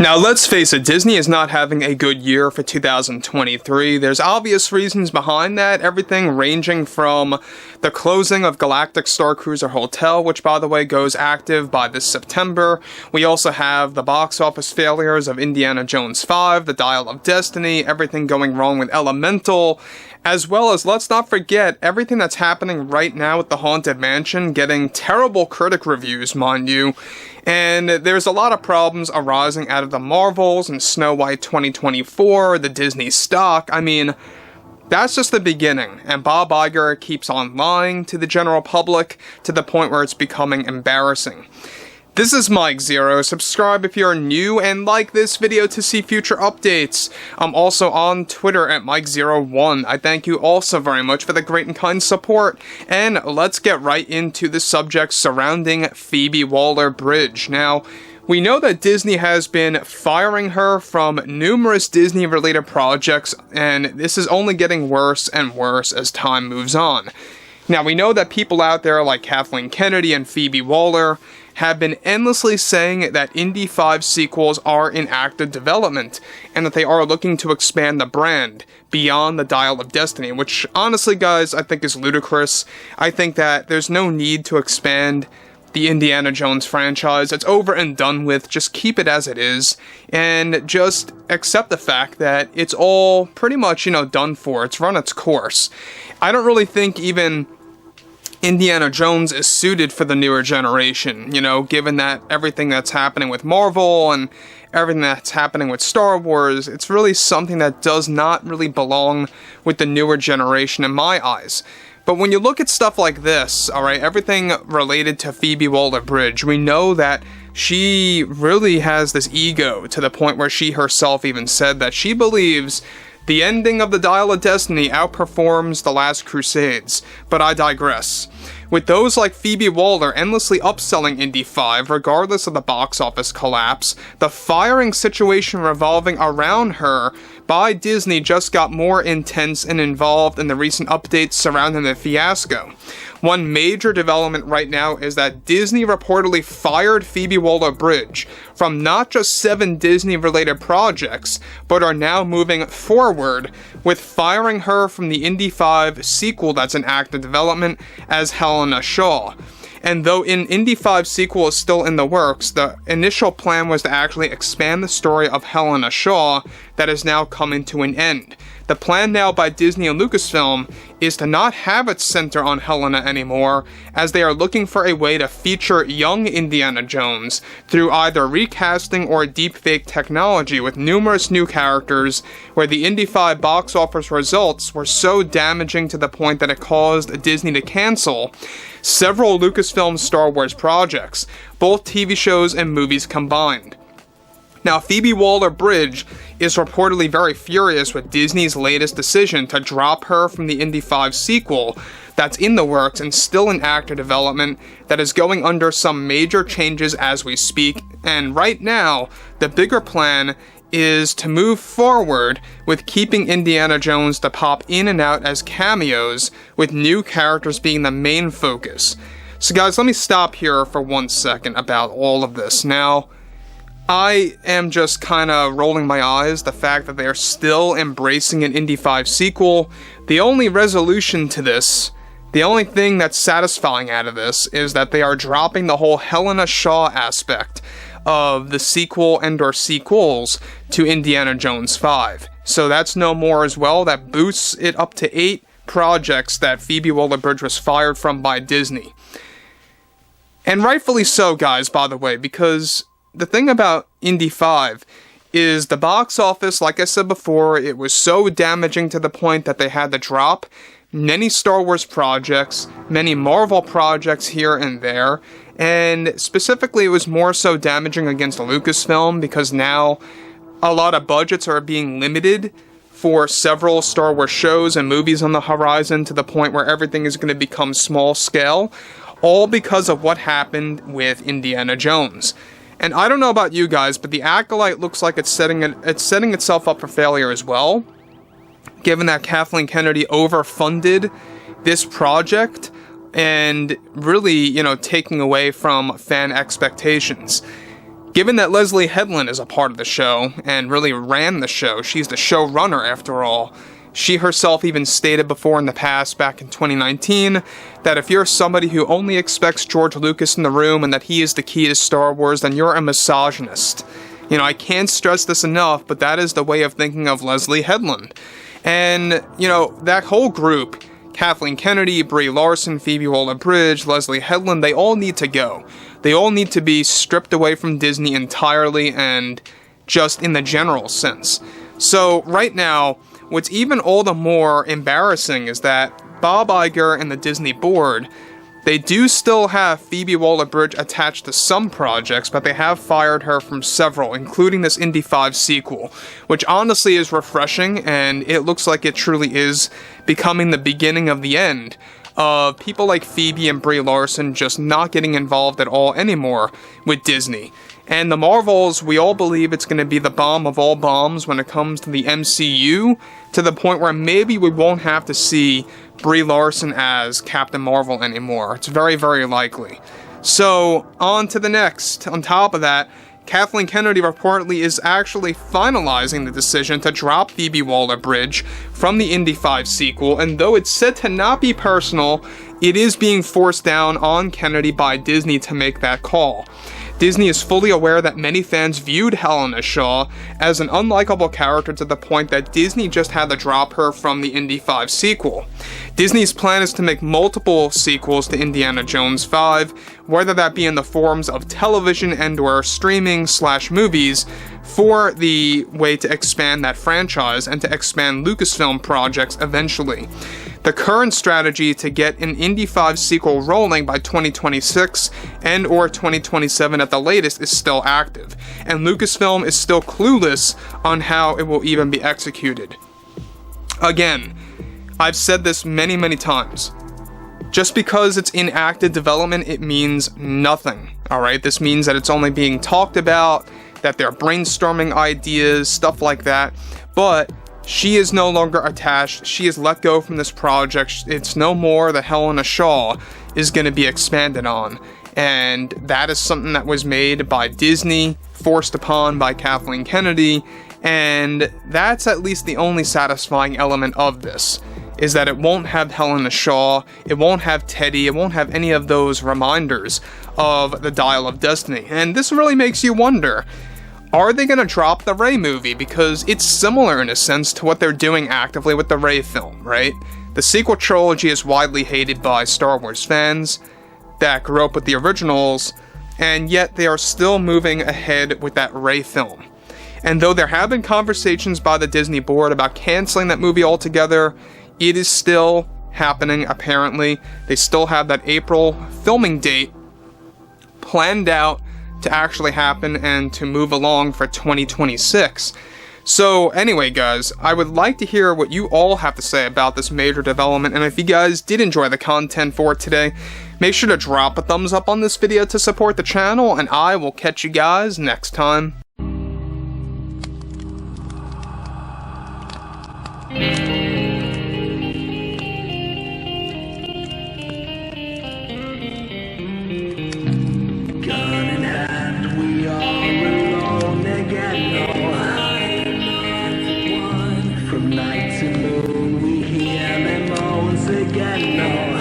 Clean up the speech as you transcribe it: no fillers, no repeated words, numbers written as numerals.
Now, let's face it, Disney is not having a good year for 2023. There's obvious reasons behind that, everything ranging from the closing of Galactic Star Cruiser Hotel, which, by the way, goes active by this September. We also have the box office failures of Indiana Jones 5, The Dial of Destiny, everything going wrong with Elemental, as well as, let's not forget, everything that's happening right now with the Haunted Mansion, getting terrible critic reviews, mind you. And there's a lot of problems arising out of the Marvels and Snow White 2024, the Disney stock. I mean, that's just the beginning, and Bob Iger keeps on lying to the general public to the point where it's becoming embarrassing. This is Mike Zero. Subscribe if you're new and like this video to see future updates. I'm also on Twitter at Mike01. I thank you also very much for the great and kind support. And let's get right into the subject surrounding Phoebe Waller-Bridge. Now, we know that Disney has been firing her from numerous Disney-related projects, and this is only getting worse and worse as time moves on. Now, we know that people out there like Kathleen Kennedy and Phoebe Waller have been endlessly saying that Indy 5 sequels are in active development, and that they are looking to expand the brand beyond the Dial of Destiny, which honestly, guys, I think is ludicrous. I think that there's no need to expand the Indiana Jones franchise. It's over and done with. Just keep it as it is, and just accept the fact that it's all pretty much, done for. It's run its course. I don't really think even Indiana Jones is suited for the newer generation, given that everything that's happening with Marvel and everything that's happening with Star Wars, it's really something that does not really belong with the newer generation in my eyes. But when you look at stuff like this, alright, everything related to Phoebe Waller-Bridge, we know that she really has this ego to the point where she herself even said that she believes the ending of the Dial of Destiny outperforms The Last Crusades, but I digress. With those like Phoebe Waller endlessly upselling Indy 5, regardless of the box office collapse, the firing situation revolving around her by Disney just got more intense and involved in the recent updates surrounding the fiasco. One major development right now is that Disney reportedly fired Phoebe Waller-Bridge from not just 7 Disney-related projects, but are now moving forward with firing her from the Indy 5 sequel that's in active development as Helena Shaw. And though an Indy 5 sequel is still in the works, the initial plan was to actually expand the story of Helena Shaw that is now coming to an end. The plan now by Disney and Lucasfilm is to not have it center on Helena anymore, as they are looking for a way to feature young Indiana Jones through either recasting or deepfake technology with numerous new characters, where the Indy 5 box office results were so damaging to the point that it caused Disney to cancel several Lucasfilm Star Wars projects, both TV shows and movies combined. Now, Phoebe Waller-Bridge is reportedly very furious with Disney's latest decision to drop her from the Indy 5 sequel that's in the works and still in active development that is going under some major changes as we speak, and right now, the bigger plan is to move forward with keeping Indiana Jones to pop in and out as cameos, with new characters being the main focus. So guys, let me stop here for 1 second about all of this. Now, I am just kind of rolling my eyes, the fact that they are still embracing an Indy 5 sequel. The only resolution to this, the only thing that's satisfying out of this, is that they are dropping the whole Helena Shaw aspect of the sequel and/or sequels to Indiana Jones 5. So that's no more as well. That boosts it up to 8 projects that Phoebe Waller-Bridge was fired from by Disney. And rightfully so, guys, by the way, because the thing about Indy 5 is the box office, like I said before, it was so damaging to the point that they had to drop many Star Wars projects, many Marvel projects here and there, and specifically it was more so damaging against Lucasfilm because now a lot of budgets are being limited for several Star Wars shows and movies on the horizon, to the point where everything is going to become small scale, all because of what happened with Indiana Jones. And I don't know about you guys, but the Acolyte looks like it's setting itself up for failure as well, given that Kathleen Kennedy overfunded this project and really, taking away from fan expectations. Given that Leslie Headland is a part of the show, and really ran the show, she's the showrunner after all, she herself even stated before in the past, back in 2019, that if you're somebody who only expects George Lucas in the room and that he is the key to Star Wars, then you're a misogynist. You know, I can't stress this enough, but that is the way of thinking of Leslie Headland. And, you know, that whole group, Kathleen Kennedy, Brie Larson, Phoebe Waller-Bridge, Leslie Headland, they all need to go. They all need to be stripped away from Disney entirely and just in the general sense. So, right now, what's even all the more embarrassing is that Bob Iger and the Disney board, they do still have Phoebe Waller-Bridge attached to some projects, but they have fired her from several, including this Indy 5 sequel, which honestly is refreshing, and it looks like it truly is becoming the beginning of the end of people like Phoebe and Brie Larson just not getting involved at all anymore with Disney. And the Marvels, we all believe it's going to be the bomb of all bombs when it comes to the MCU, to the point where maybe we won't have to see Brie Larson as Captain Marvel anymore. It's very, very likely. So, on to the next. On top of that, Kathleen Kennedy reportedly is actually finalizing the decision to drop Phoebe Waller-Bridge from the Indy 5 sequel, and though it's said to not be personal, it is being forced down on Kennedy by Disney to make that call. Disney is fully aware that many fans viewed Helena Shaw as an unlikable character to the point that Disney just had to drop her from the Indy 5 sequel. Disney's plan is to make multiple sequels to Indiana Jones 5, whether that be in the forms of television and/or streaming/movies, for the way to expand that franchise and to expand Lucasfilm projects eventually. The current strategy to get an Indy 5 sequel rolling by 2026 and/or 2027 at the latest is still active, and Lucasfilm is still clueless on how it will even be executed. Again, I've said this many, many times. Just because it's in active development, it means nothing, alright? This means that it's only being talked about, that they're brainstorming ideas, stuff like that, but she is no longer attached. She is let go from this project. It's no more that Helena Shaw is going to be expanded on. And that is something that was made by Disney, forced upon by Kathleen Kennedy, and that's at least the only satisfying element of this, is that it won't have Helena Shaw, it won't have Teddy, it won't have any of those reminders of the Dial of Destiny. And this really makes you wonder, are they going to drop the Rey movie? Because it's similar in a sense to what they're doing actively with the Rey film, right? The sequel trilogy is widely hated by Star Wars fans that grew up with the originals, and yet they are still moving ahead with that Rey film. And though there have been conversations by the Disney board about canceling that movie altogether, it is still happening apparently. They still have that April filming date planned out to actually happen and to move along for 2026. So anyway guys, I would like to hear what you all have to say about this major development, and if you guys did enjoy the content for today, make sure to drop a thumbs up on this video to support the channel, and I will catch you guys next time. From night to moon, we hear them moans again.